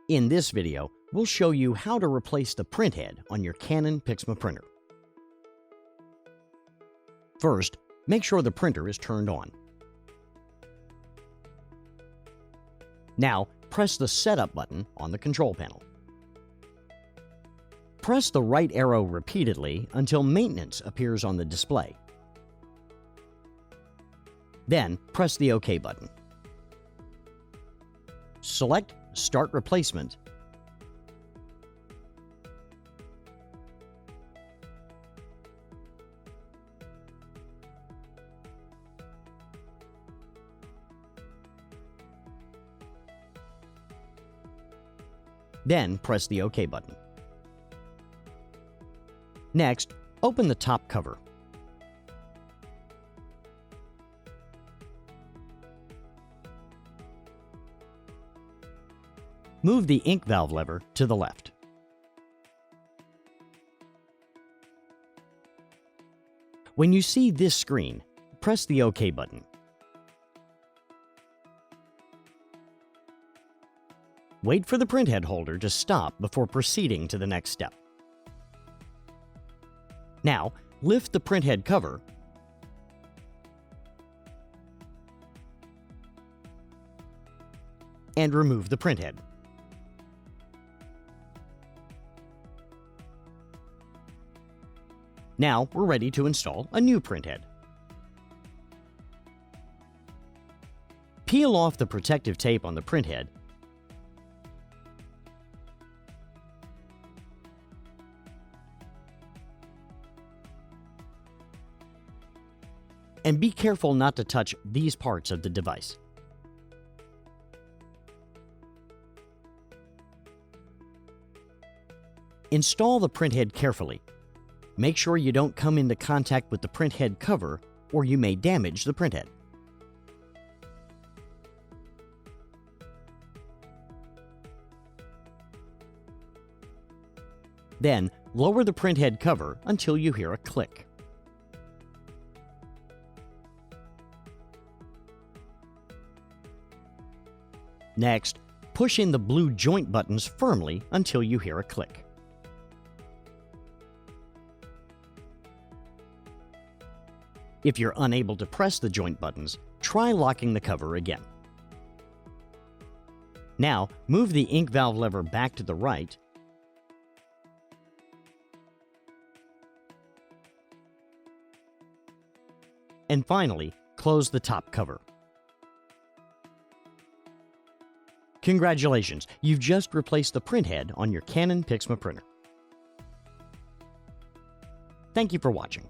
In this video, we'll show you how to replace the printhead on your Canon PIXMA printer. First, make sure the printer is turned on. Now, press the Setup button on the control panel. Press the right arrow repeatedly until Maintenance appears on the display. Then, press the OK button. Select Start Replacement Then press the OK button. Next, open the top cover. Move the ink valve lever to the left. When you see this screen, press the OK button. Wait for the printhead holder to stop before proceeding to the next step. Now, lift the printhead cover and remove the printhead. Now we're ready to install a new printhead. Peel off the protective tape on the printhead and be careful not to touch these parts of the device. Install the printhead carefully. Make sure you don't come into contact with the printhead cover or you may damage the printhead. Then, lower the printhead cover until you hear a click. Next, push in the blue joint buttons firmly until you hear a click. If you're unable to press the joint buttons, try locking the cover again. Now, move the ink valve lever back to the right and finally, close the top cover. Congratulations, you've just replaced the printhead on your Canon PIXMA printer. Thank you for watching.